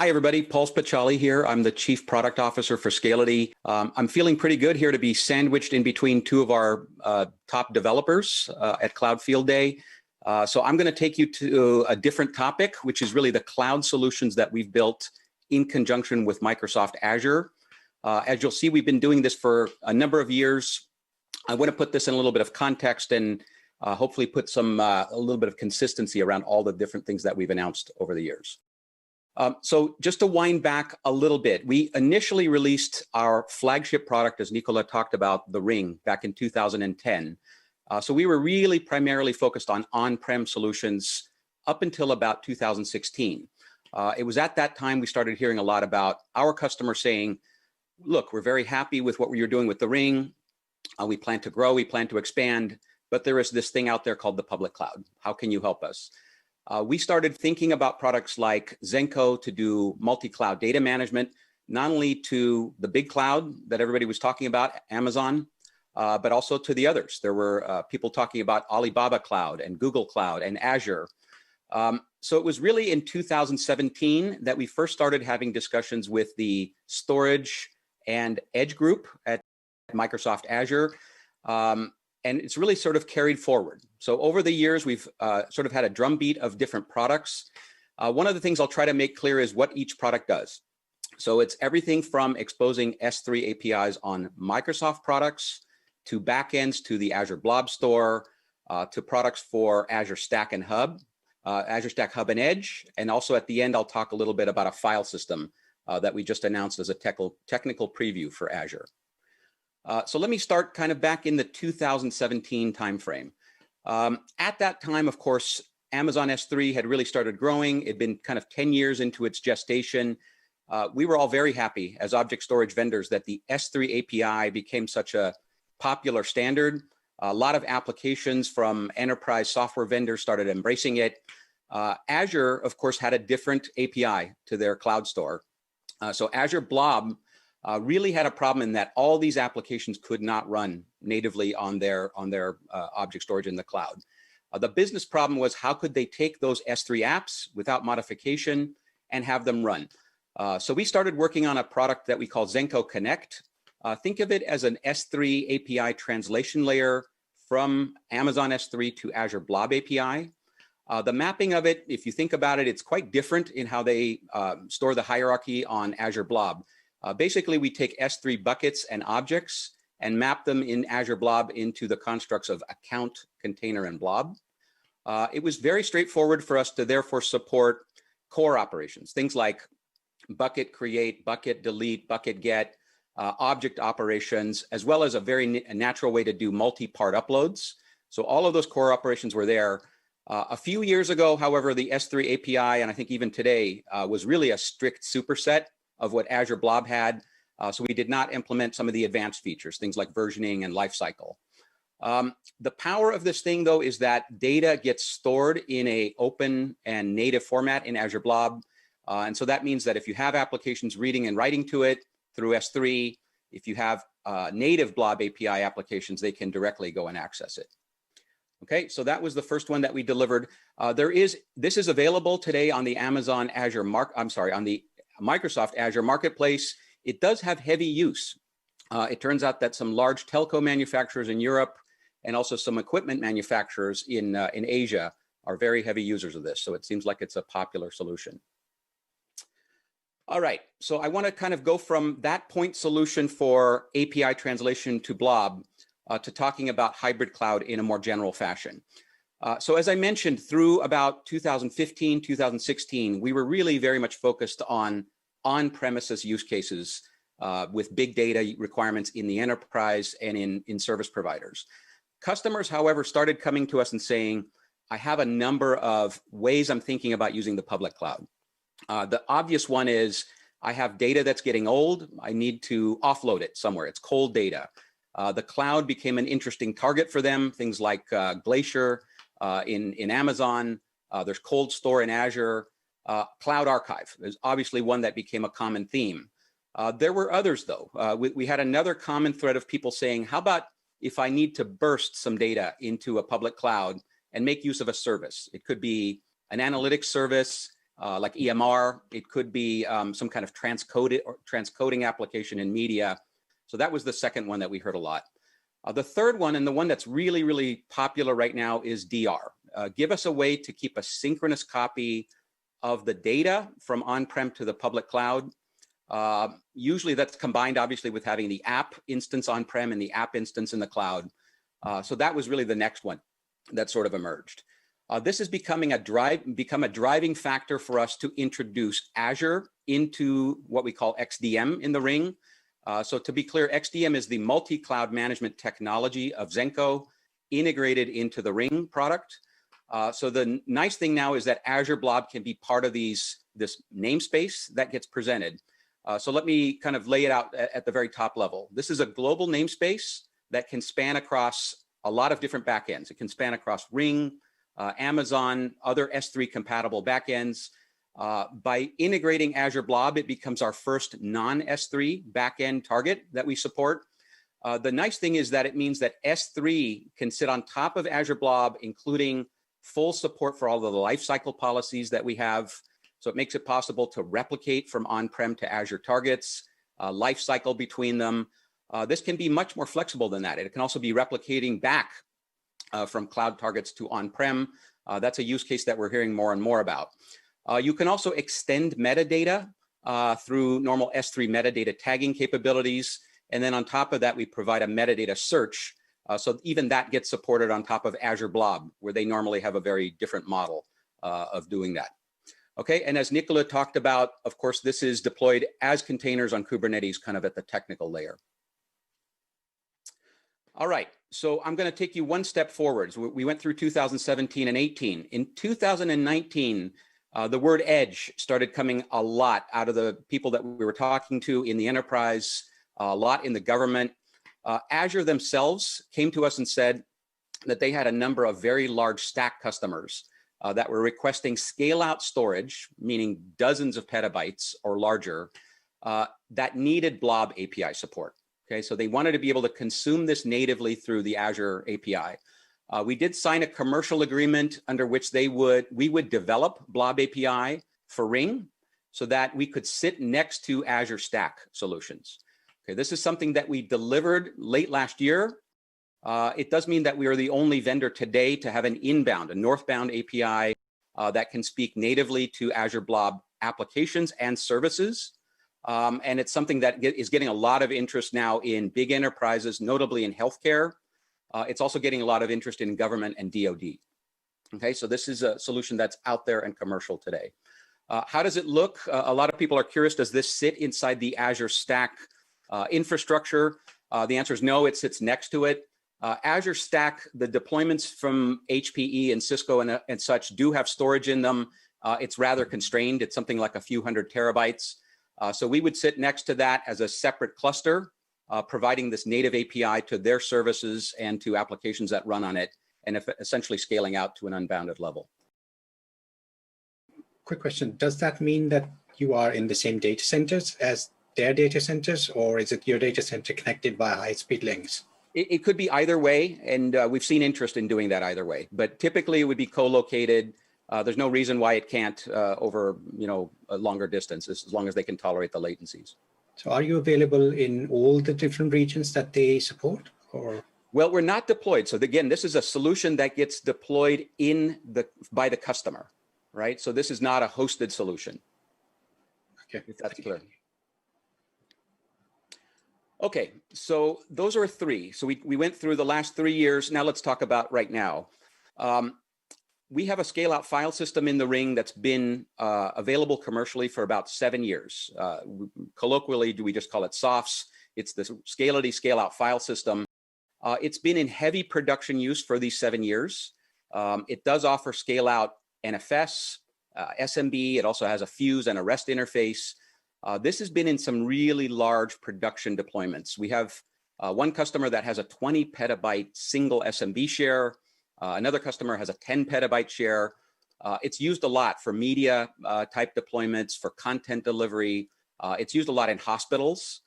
Hi, everybody. Paul Speciale here. I'm the Chief Product Officer for Scality. I'm feeling pretty good here to be sandwiched in between two of our top developers at Cloud Field Day. So I'm going to take you to a different topic, which is really the cloud solutions that we've built in conjunction with Microsoft Azure. As you'll see, we've been doing this for a number of years. I want to put this in a little bit of context and hopefully put a little bit of consistency around all the different things that we've announced over the years. So just to wind back a little bit, we initially released our flagship product, as Nicola talked about, the Ring, back in 2010. So we were really primarily focused on on-prem solutions up until about 2016. It was at that time we started hearing a lot about our customers saying, look, we're very happy with what you're doing with the Ring. We plan to grow, we plan to expand, but there is this thing out there called the public cloud. How can you help us? We started thinking about products like Zenko to do multi-cloud data management, not only to the big cloud that everybody was talking about, Amazon, but also to the others. There were people talking about Alibaba Cloud and Google Cloud and Azure. So it was really in 2017 that we first started having discussions with the storage and edge group at Microsoft Azure. And it's really sort of carried forward. So over the years, we've sort of had a drumbeat of different products. One of the things I'll try to make clear is what each product does. So it's everything from exposing S3 APIs on Microsoft products, to backends, to the Azure Blob Store, to products for Azure Stack and Hub, Azure Stack Hub and Edge. And also at the end, I'll talk a little bit about a file system that we just announced as a technical preview for Azure. So let me start kind of back in the 2017 timeframe. At that time, of course, Amazon S3 had really started growing. It'd been kind of 10 years into its gestation. We were all very happy as object storage vendors that the S3 API became such a popular standard. A lot of applications from enterprise software vendors started embracing it. Azure, of course, had a different API to their cloud store. So Azure Blob really had a problem in that all these applications could not run natively on their object storage in the cloud. The business problem was, how could they take those S3 apps without modification and have them run? So we started working on a product that we call Zenko Connect. Think of it as an S3 API translation layer from Amazon S3 to Azure Blob API. The mapping of it, if you think about it, it's quite different in how they store the hierarchy on Azure Blob. Basically, we take S3 buckets and objects and map them in Azure Blob into the constructs of account, container, and blob. It was very straightforward for us to therefore support core operations, things like bucket create, bucket delete, bucket get, object operations, as well as a very natural way to do multi-part uploads. So all of those core operations were there. A few years ago, however, the S3 API, and I think even today, was really a strict superset of what Azure Blob had. So we did not implement some of the advanced features, things like versioning and lifecycle. The power of this thing, though, is that data gets stored in an open and native format in Azure Blob. And so that means that if you have applications reading and writing to it through S3, if you have native Blob API applications, they can directly go and access it. Okay, so that was the first one that we delivered. This is available today on the Amazon Azure on the Microsoft Azure Marketplace. It does have heavy use. It turns out that some large telco manufacturers in Europe and also some equipment manufacturers in Asia are very heavy users of this. So it seems like it's a popular solution. All right, so I want to kind of go from that point solution for API translation to Blob to talking about hybrid cloud in a more general fashion. So as I mentioned, through about 2015, 2016, we were really very much focused on-premises use cases with big data requirements in the enterprise and in service providers. Customers, however, started coming to us and saying, I have a number of ways I'm thinking about using the public cloud. The obvious one is, I have data that's getting old. I need to offload it somewhere. It's cold data. The cloud became an interesting target for them, things like Glacier in Amazon. There's Cold Store in Azure. Cloud Archive is obviously one that became a common theme. There were others, though. We had another common thread of people saying, how about if I need to burst some data into a public cloud and make use of a service? It could be an analytics service. like EMR. It could be some kind of transcoding application in media. So that was the second one that we heard a lot. The third one, and the one that's really, really popular right now, is DR. Give us a way to keep a synchronous copy of the data from on-prem to the public cloud. Usually that's combined, obviously, with having the app instance on-prem and the app instance in the cloud. So that was really the next one that sort of emerged. This is become a driving factor for us to introduce Azure into what we call XDM in the ring. So to be clear, XDM is the multi-cloud management technology of Zenko integrated into the Ring product. So the nice thing now is that Azure Blob can be part of this namespace that gets presented. So let me kind of lay it out at the very top level. This is a global namespace that can span across a lot of different backends. It can span across Ring, Amazon, other S3 compatible backends. By integrating Azure Blob, it becomes our first non-S3 backend target that we support. The nice thing is that it means that S3 can sit on top of Azure Blob, including full support for all of the lifecycle policies that we have. So it makes it possible to replicate from on-prem to Azure targets, lifecycle between them. This can be much more flexible than that. It can also be replicating back from cloud targets to on-prem. That's a use case that we're hearing more and more about. You can also extend metadata through normal S3 metadata tagging capabilities. And then on top of that, we provide a metadata search. So even that gets supported on top of Azure Blob, where they normally have a very different model of doing that. Okay, and as Nicola talked about, of course, this is deployed as containers on Kubernetes, kind of at the technical layer. All right, so I'm going to take you one step forward. So we went through 2017 and 18. In 2019, the word edge started coming a lot out of the people that we were talking to in the enterprise, a lot in the government. Azure themselves came to us and said that they had a number of very large stack customers that were requesting scale-out storage, meaning dozens of petabytes or larger, that needed Blob API support. Okay, so they wanted to be able to consume this natively through the Azure API. We did sign a commercial agreement under which we would develop Blob API for Ring so that we could sit next to Azure Stack solutions. Okay, this is something that we delivered late last year. It does mean that we are the only vendor today to have a northbound API that can speak natively to Azure Blob applications and services. And it's something that is getting a lot of interest now in big enterprises, notably in healthcare. It's also getting a lot of interest in government and DoD. Okay, so this is a solution that's out there and commercial today. How does it look? A lot of people are curious, does this sit inside the Azure Stack infrastructure? The answer is no, it sits next to it. Azure Stack, the deployments from HPE and Cisco and such do have storage in them. It's rather constrained. It's something like a few hundred terabytes. So we would sit next to that as a separate cluster, providing this native API to their services and to applications that run on it, and essentially scaling out to an unbounded level. Quick question, does that mean that you are in the same data centers as their data centers, or is it your data center connected via high-speed links? It could be either way, and we've seen interest in doing that either way. But typically, it would be co-located. There's no reason why it can't over a longer distance, as long as they can tolerate the latencies. So, are you available in all the different regions that they support, or? Well, we're not deployed. So again, this is a solution that gets deployed by the customer, right? So this is not a hosted solution. Okay, if that's clear. Okay, so those are three. So we went through the last 3 years. Now let's talk about right now. We have a scale-out file system in the Ring that's been available commercially for about 7 years. Colloquially, we just call it SOFS. It's the Scality scale-out file system. It's been in heavy production use for these 7 years. It does offer scale-out NFS, SMB. It also has a Fuse and a REST interface. This has been in some really large production deployments. We have one customer that has a 20 petabyte single SMB share. Another customer has a 10 petabyte share. It's used a lot for media type deployments, for content delivery. It's used a lot in hospitals.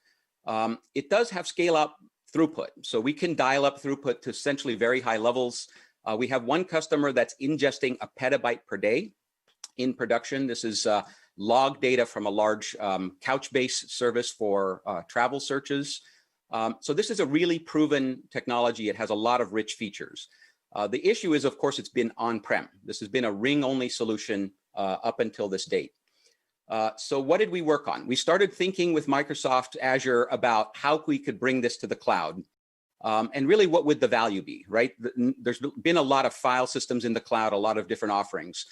It does have scale out throughput. So we can dial up throughput to essentially very high levels. We have one customer that's ingesting a petabyte per day. in production. This is log data from a large Couchbase service for travel searches. So this is a really proven technology. It has a lot of rich features. The issue is, of course, it's been on-prem. This has been a ring-only solution up until this date. So what did we work on? We started thinking with Microsoft Azure about how we could bring this to the cloud. And really, what would the value be, right? There's been a lot of file systems in the cloud, a lot of different offerings.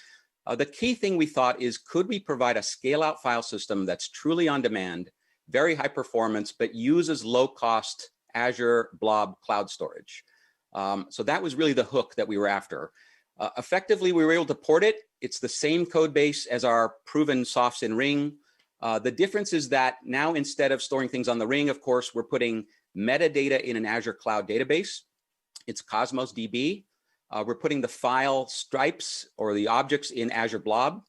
The key thing we thought is, could we provide a scale-out file system that's truly on demand, very high performance, but uses low-cost Azure Blob cloud storage? So that was really the hook that we were after. Effectively, we were able to port it. It's the same code base as our proven softs in Ring. The difference is that now, instead of storing things on the Ring, of course, we're putting metadata in an Azure Cloud database. It's Cosmos DB. We're putting the file stripes or the objects in Azure Blob,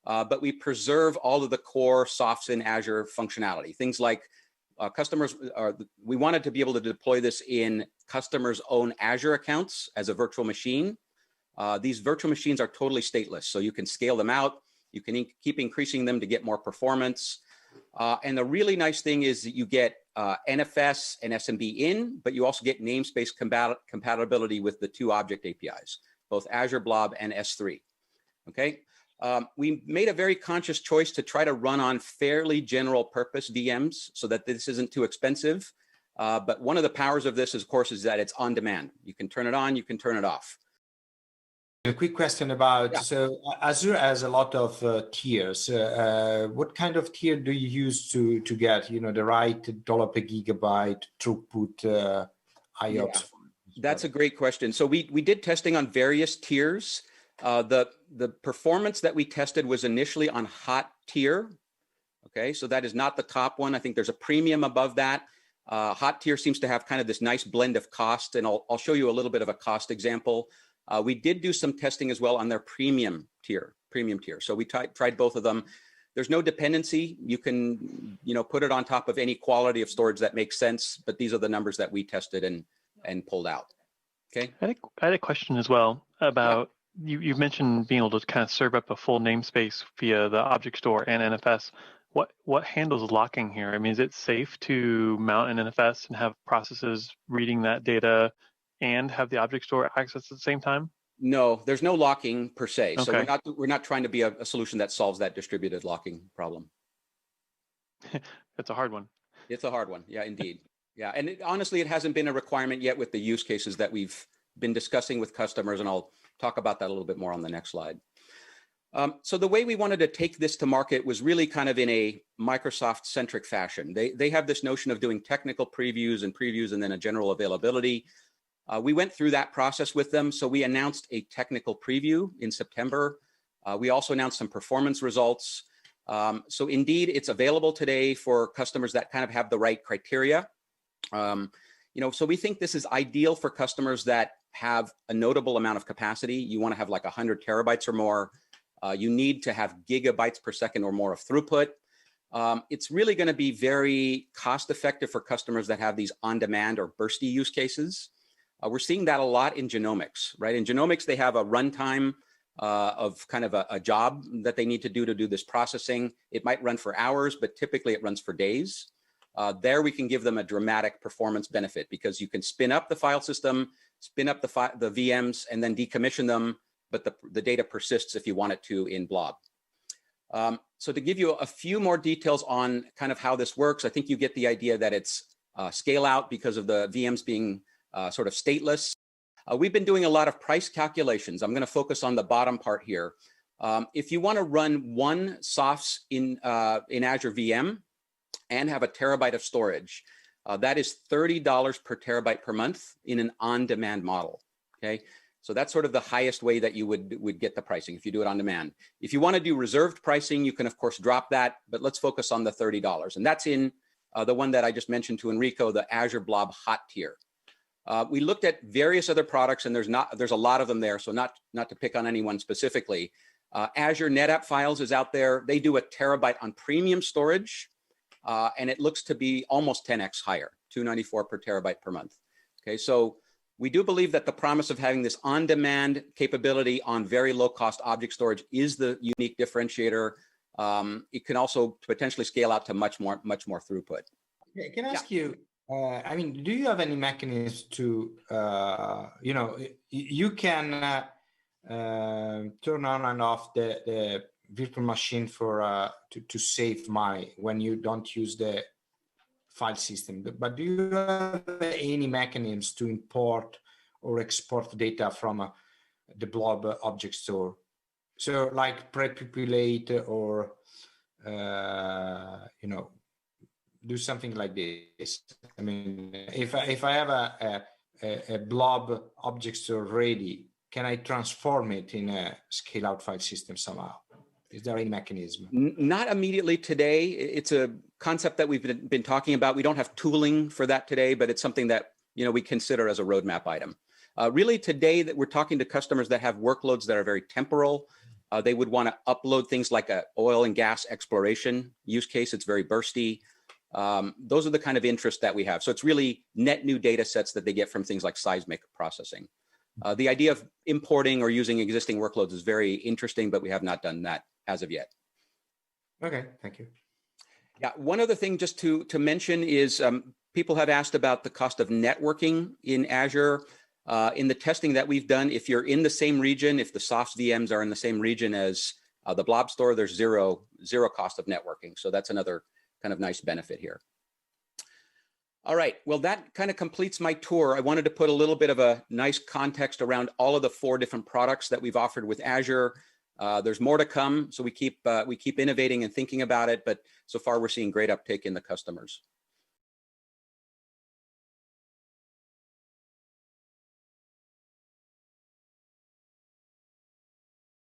but we preserve all of the core softs in Azure functionality. Things like we wanted to be able to deploy this in customers' own Azure accounts as a virtual machine. These virtual machines are totally stateless, so you can scale them out. You can keep increasing them to get more performance. And the really nice thing is that you get NFS and SMB in, but you also get namespace compatibility with the two object APIs, both Azure Blob and S3. Okay, we made a very conscious choice to try to run on fairly general purpose VMs so that this isn't too expensive. But one of the powers of this, of course, is that it's on demand. You can turn it on, you can turn it off. A quick question about, Yeah. So Azure has a lot of tiers. What kind of tier do you use to get, the right dollar per gigabyte throughput IOPS? Yeah, that's a great question. So we did testing on various tiers. The performance that we tested was initially on hot tier. Okay, so that is not the top one. I think there's a premium above that. Hot tier seems to have kind of this nice blend of cost, and I'll show you a little bit of a cost example. We did do some testing as well on their premium tier. So we tried both of them. There's no dependency. You can, put it on top of any quality of storage that makes sense, but these are the numbers that we tested and pulled out. Okay. I had a question as well about, you've mentioned being able to kind of serve up a full namespace via the object store and NFS. What handles locking here? I mean, is it safe to mount an NFS and have processes reading that data and have the object store access at the same time? No, there's no locking per se. Okay. So we're not trying to be a solution that solves that distributed locking problem. That's a hard one. It's a hard one. Yeah, indeed. Yeah, and honestly, it hasn't been a requirement yet with the use cases that we've been discussing with customers, and I'll talk about that a little bit more on the next slide. So the way we wanted to take this to market was really kind of in a Microsoft-centric fashion. They have this notion of doing technical previews and then a general availability. We went through that process with them. So we announced a technical preview in September. We also announced some performance results. So indeed, it's available today for customers that kind of have the right criteria. So we think this is ideal for customers that have a notable amount of capacity. You want to have like 100 terabytes or more. You need to have gigabytes per second or more of throughput. It's really going to be very cost effective for customers that have these on-demand or bursty use cases. We're seeing that a lot in genomics, right? In genomics, they have a runtime of kind of a job that they need to do this processing. It might run for hours, but typically it runs for days. There we can give them a dramatic performance benefit because you can spin up the file system, spin up the VMs, and then decommission them, but the data persists if you want it to in Blob. So to give you a few more details on kind of how this works, I think you get the idea that it's scale out because of the VMs being sort of stateless. We've been doing a lot of price calculations. I'm going to focus on the bottom part here. If you want to run one softs in Azure VM and have a terabyte of storage, that is $30 per terabyte per month in an on-demand model. Okay, so that's sort of the highest way that you would get the pricing if you do it on demand. If you want to do reserved pricing, you can of course drop that, but let's focus on the $30, and that's in the one that I just mentioned to Enrico, the Azure Blob Hot tier. We looked at various other products, and there's a lot of them there, so not to pick on anyone specifically. Azure NetApp Files is out there. They do a terabyte on premium storage, and it looks to be almost 10x higher, $294 per terabyte per month. Okay, so We do believe that the promise of having this on-demand capability on very low-cost object storage is the unique differentiator. It can also potentially scale out to much more throughput. Can I ask you? I mean, do you have any mechanisms to, you can turn on and off the virtual machine for to save money when you don't use the file system. But do you have any mechanisms to import or export data from the Blob object store? So like pre-populate or do something like this. I mean, if I have a Blob object store ready, can I transform it in a Scaleout file system somehow? Is there any mechanism? Not immediately today. It's a concept that we've been talking about. We don't have tooling for that today, but it's something that we consider as a roadmap item. Really today that we're talking to customers that have workloads that are very temporal. They would want to upload things like a oil and gas exploration use case. It's very bursty. Those are the kind of interest that we have. So it's really net new data sets that they get from things like seismic processing. The idea of importing or using existing workloads is very interesting, but we have not done that as of yet. Okay, thank you. Yeah, one other thing just to mention is people have asked about the cost of networking in Azure. In the testing that we've done, if you're in the same region, if the SOFS VMs are in the same region as the Blob store, there's zero cost of networking. So that's another kind of nice benefit here. All right, well, that kind of completes my tour. I wanted to put a little bit of a nice context around all of the 4 different products that we've offered with Azure. There's more to come, so we keep innovating and thinking about it, but so far we're seeing great uptake in the customers.